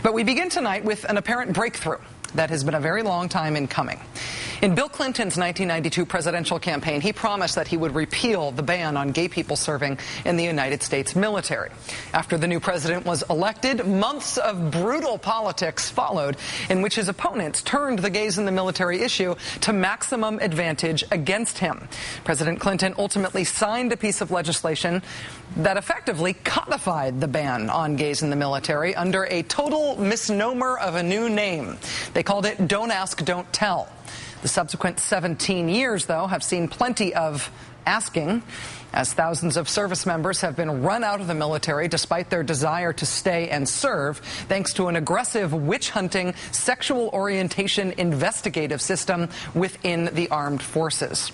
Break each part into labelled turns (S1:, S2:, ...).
S1: But we begin tonight with an apparent breakthrough that has been a very long time in coming. In Bill Clinton's 1992 presidential campaign, he promised that he would repeal the ban on gay people serving in the United States military. After the new president was elected, months of brutal politics followed in which his opponents turned the gays in the military issue to maximum advantage against him. President Clinton ultimately signed a piece of legislation that effectively codified the ban on gays in the military under a total misnomer of a new name. They called it Don't Ask, Don't Tell. The subsequent 17 years, though, have seen plenty of asking, as thousands of service members have been run out of the military despite their desire to stay and serve, thanks to an aggressive witch-hunting, sexual orientation investigative system within the armed forces.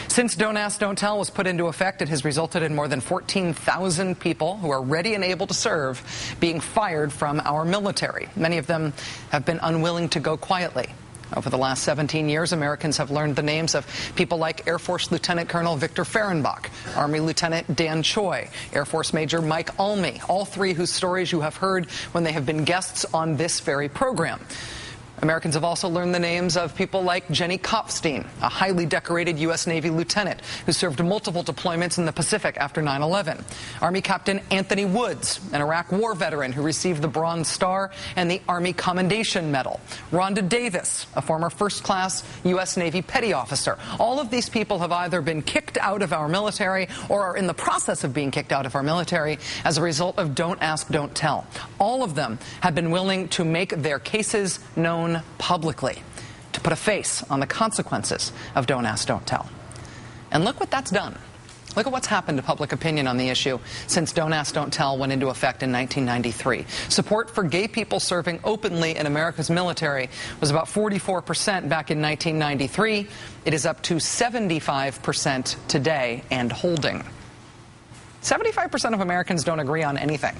S1: Since Don't Ask, Don't Tell was put into effect, it has resulted in more than 14,000 people who are ready and able to serve being fired from our military. Many of them have been unwilling to go quietly. Over the last 17 years, Americans have learned the names of people like Air Force Lieutenant Colonel Victor Fehrenbach, Army Lieutenant Dan Choi, Air Force Major Mike Almy, all three whose stories you have heard when they have been guests on this very program. Americans have also learned the names of people like Jenny Kopfstein, a highly decorated U.S. Navy lieutenant who served multiple deployments in the Pacific after 9/11. Army Captain Anthony Woods, an Iraq War veteran who received the Bronze Star and the Army Commendation Medal. Rhonda Davis, a former first-class U.S. Navy petty officer. All of these people have either been kicked out of our military or are in the process of being kicked out of our military as a result of Don't Ask, Don't Tell. All of them have been willing to make their cases known publicly, to put a face on the consequences of Don't Ask, Don't Tell. And look what that's done. Look at what's happened to public opinion on the issue since Don't Ask, Don't Tell went into effect in 1993. Support for gay people serving openly in America's military was about 44% back in 1993. It is up to 75% today and holding. 75% of Americans don't agree on anything.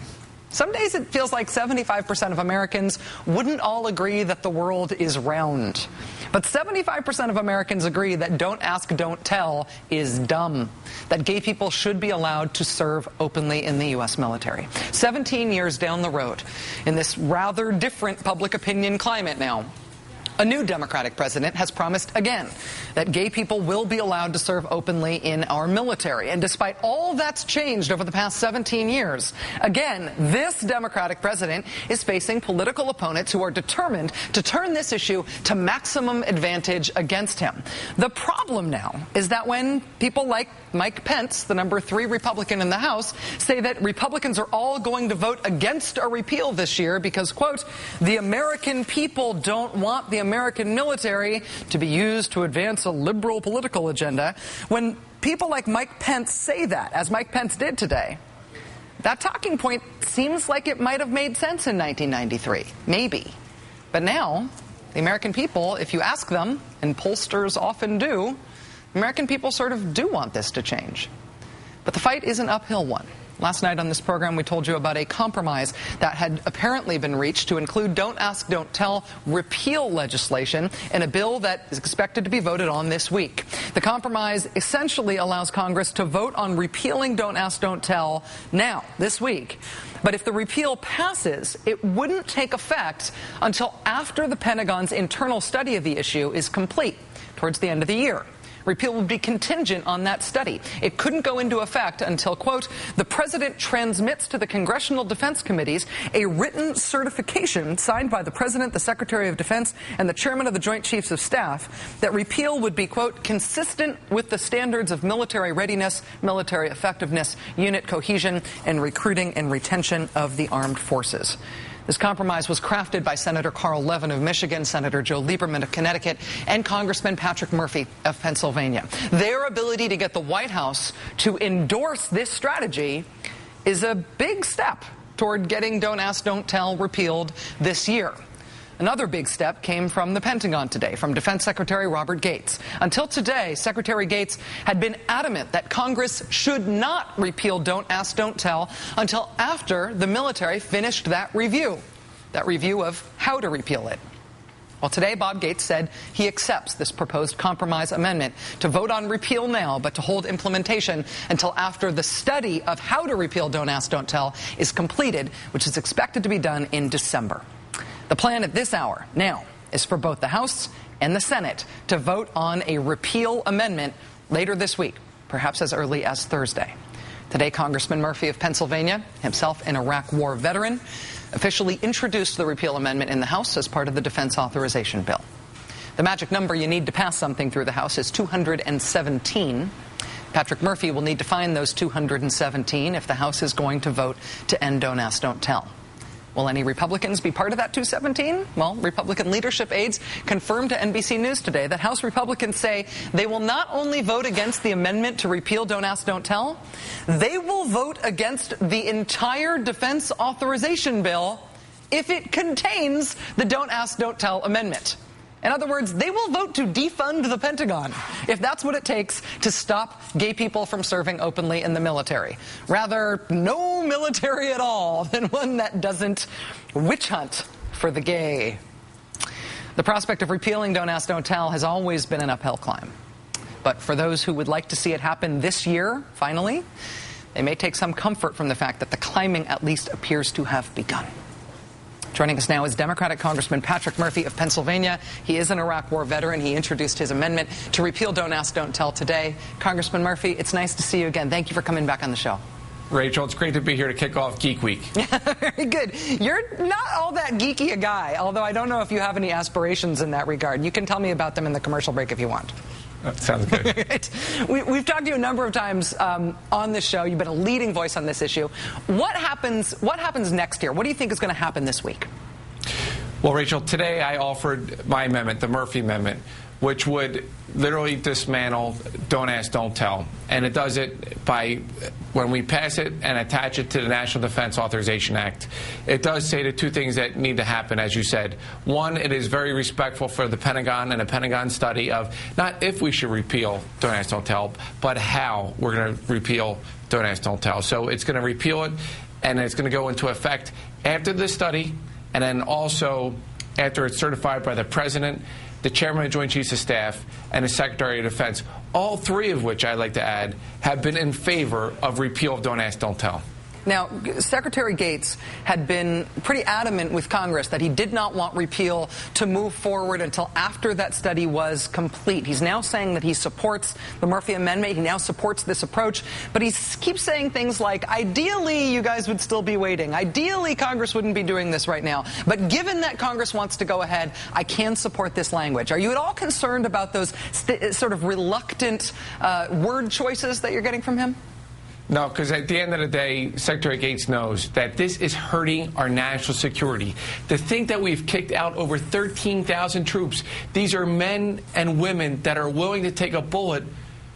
S1: Some days it feels like 75% of Americans wouldn't all agree that the world is round. But 75% of Americans agree that Don't Ask, Don't Tell is dumb, that gay people should be allowed to serve openly in the U.S. military. 17 years down the road, in this rather different public opinion climate now, a new Democratic president has promised again that gay people will be allowed to serve openly in our military. And despite all that's changed over the past 17 years, again, this Democratic president is facing political opponents who are determined to turn this issue to maximum advantage against him. The problem now is that when people like Mike Pence, the number 3 Republican in the House, say that Republicans are all going to vote against a repeal this year because, quote, the American people don't want the American military to be used to advance a liberal political agenda. When people like Mike Pence say that, as Mike Pence did today, that talking point seems like it might have made sense in 1993. Maybe. But now, the American people, if you ask them, and pollsters often do, American people sort of do want this to change. But the fight is an uphill one. Last night on this program, we told you about a compromise that had apparently been reached to include Don't Ask, Don't Tell repeal legislation in a bill that is expected to be voted on this week. The compromise essentially allows Congress to vote on repealing Don't Ask, Don't Tell now, this week. But if the repeal passes, it wouldn't take effect until after the Pentagon's internal study of the issue is complete, towards the end of the year. Repeal would be contingent on that study. It couldn't go into effect until, quote, the president transmits to the Congressional Defense Committees a written certification signed by the president, the Secretary of Defense, and the chairman of the Joint Chiefs of Staff that repeal would be, quote, consistent with the standards of military readiness, military effectiveness, unit cohesion, and recruiting and retention of the armed forces. This compromise was crafted by Senator Carl Levin of Michigan, Senator Joe Lieberman of Connecticut, and Congressman Patrick Murphy of Pennsylvania. Their ability to get the White House to endorse this strategy is a big step toward getting Don't Ask, Don't Tell repealed this year. Another big step came from the Pentagon today, from Defense Secretary Robert Gates. Until today, Secretary Gates had been adamant that Congress should not repeal Don't Ask, Don't Tell until after the military finished that review of how to repeal it. Well, today, Bob Gates said he accepts this proposed compromise amendment to vote on repeal now, but to hold implementation until after the study of how to repeal Don't Ask, Don't Tell is completed, which is expected to be done in December. The plan at this hour now is for both the House and the Senate to vote on a repeal amendment later this week, perhaps as early as Thursday. Today, Congressman Murphy of Pennsylvania, himself an Iraq War veteran, officially introduced the repeal amendment in the House as part of the Defense Authorization Bill. The magic number you need to pass something through the House is 217. Patrick Murphy will need to find those 217 if the House is going to vote to end Don't Ask, Don't Tell. Will any Republicans be part of that 217? Well, Republican leadership aides confirmed to NBC News today that House Republicans say they will not only vote against the amendment to repeal Don't Ask, Don't Tell, they will vote against the entire defense authorization bill if it contains the Don't Ask, Don't Tell amendment. In other words, they will vote to defund the Pentagon if that's what it takes to stop gay people from serving openly in the military. Rather, no military at all than one that doesn't witch hunt for the gay. The prospect of repealing Don't Ask, Don't Tell has always been an uphill climb. But for those who would like to see it happen this year, finally, they may take some comfort from the fact that the climbing at least appears to have begun. Joining us now is Democratic Congressman Patrick Murphy of Pennsylvania. He is an Iraq War veteran. He introduced his amendment to repeal Don't Ask, Don't Tell today. Congressman Murphy, it's nice to see you again. Thank you for coming back on the show.
S2: Rachel, it's great to be here to kick off Geek Week.
S1: Very good. You're not all that geeky a guy, although I don't know if you have any aspirations in that regard. You can tell me about them in the commercial break if you want.
S2: That sounds good.
S1: Right. We've talked to you a number of times on this show. You've been a leading voice on this issue. What happens next year? What do you think is going to happen this week?
S2: Well, Rachel, today I offered my amendment, the Murphy Amendment, which would literally dismantle Don't Ask, Don't Tell. And it does it by, when we pass it and attach it to the National Defense Authorization Act, it does say the two things that need to happen, as you said. One, it is very respectful for the Pentagon and a Pentagon study of not if we should repeal Don't Ask, Don't Tell, but how we're going to repeal Don't Ask, Don't Tell. So it's going to repeal it, and it's going to go into effect after the study, and then also after it's certified by the President, the Chairman of Joint Chiefs of Staff, and the Secretary of Defense, all three of which, I'd like to add, have been in favor of repeal of Don't Ask, Don't Tell.
S1: Now, Secretary Gates had been pretty adamant with Congress that he did not want repeal to move forward until after that study was complete. He's now saying that he supports the Murphy Amendment. He now supports this approach. But he keeps saying things like, ideally, you guys would still be waiting. Ideally, Congress wouldn't be doing this right now. But given that Congress wants to go ahead, I can support this language. Are you at all concerned about those sort of reluctant word choices that you're getting from him?
S2: No, because at the end of the day, Secretary Gates knows that this is hurting our national security. To think that we've kicked out over 13,000 troops, these are men and women that are willing to take a bullet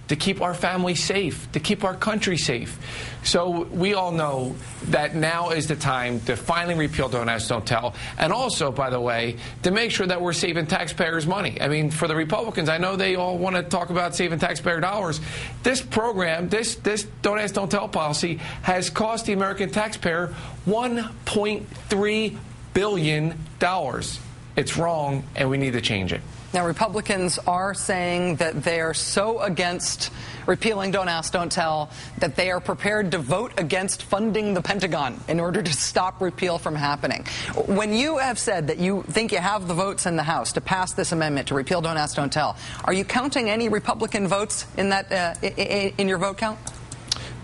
S2: to keep our families safe, to keep our country safe. So we all know that now is the time to finally repeal Don't Ask, Don't Tell, and also, by the way, to make sure that we're saving taxpayers' money. I mean, for the Republicans, I know they all want to talk about saving taxpayer dollars. This program, this Don't Ask, Don't Tell policy has cost the American taxpayer $1.3 billion. It's wrong, and we need to change it.
S1: Now, Republicans are saying that they are so against repealing Don't Ask, Don't Tell that they are prepared to vote against funding the Pentagon in order to stop repeal from happening. When you have said that you think you have the votes in the House to pass this amendment to repeal Don't Ask, Don't Tell, are you counting any Republican votes in that in your vote count?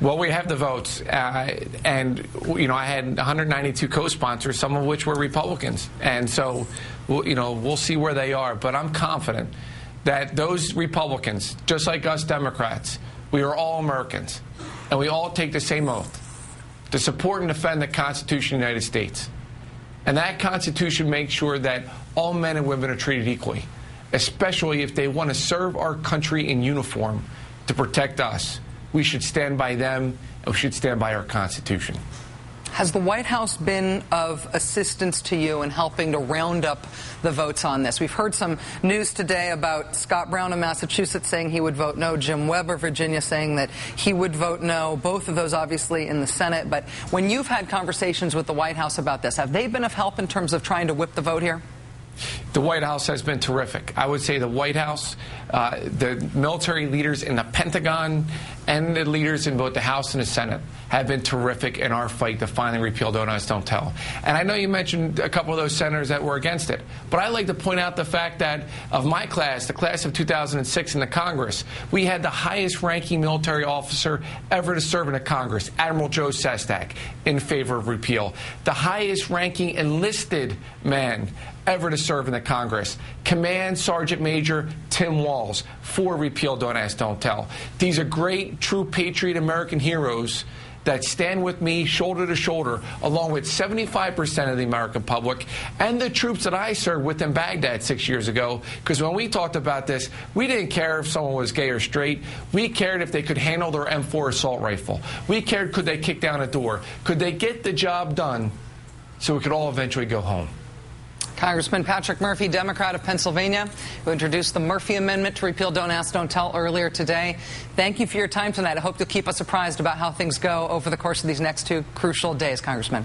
S2: Well, we have the votes, and you know, I had 192 co-sponsors, some of which were Republicans, and so we'll see where they are. But I'm confident that those Republicans, just like us Democrats, we are all Americans, and we all take the same oath to support and defend the Constitution of the United States. And that Constitution makes sure that all men and women are treated equally, especially if they want to serve our country in uniform to protect us. We should stand by them, and we should stand by our Constitution.
S1: Has the White House been of assistance to you in helping to round up the votes on this? We've heard some news today about Scott Brown of Massachusetts saying he would vote no, Jim Webb of Virginia saying that he would vote no, both of those obviously in the Senate. But when you've had conversations with the White House about this, have they been of help in terms of trying to whip the vote here?
S2: The White House has been terrific. I would say the White House, the military leaders in the Pentagon, and the leaders in both the House and the Senate have been terrific in our fight to finally repeal Don't Ask, Don't Tell. And I know you mentioned a couple of those senators that were against it, but I'd like to point out the fact that of my class, the class of 2006 in the Congress, we had the highest-ranking military officer ever to serve in the Congress, Admiral Joe Sestak, in favor of repeal. The highest-ranking enlisted man ever to serve in the Congress, Command Sergeant Major Tim Walz, for repeal Don't Ask, Don't Tell. These are great, true patriot American heroes that stand with me shoulder to shoulder, along with 75% of the American public and the troops that I served with in Baghdad 6 years ago. Because when we talked about this, we didn't care if someone was gay or straight. We cared if they could handle their M4 assault rifle. We cared, could they kick down a door? Could they get the job done so we could all eventually go home?
S1: Congressman Patrick Murphy, Democrat of Pennsylvania, who introduced the Murphy Amendment to repeal Don't Ask, Don't Tell earlier today. Thank you for your time tonight. I hope you'll keep us apprised about how things go over the course of these next 2 crucial days, Congressman.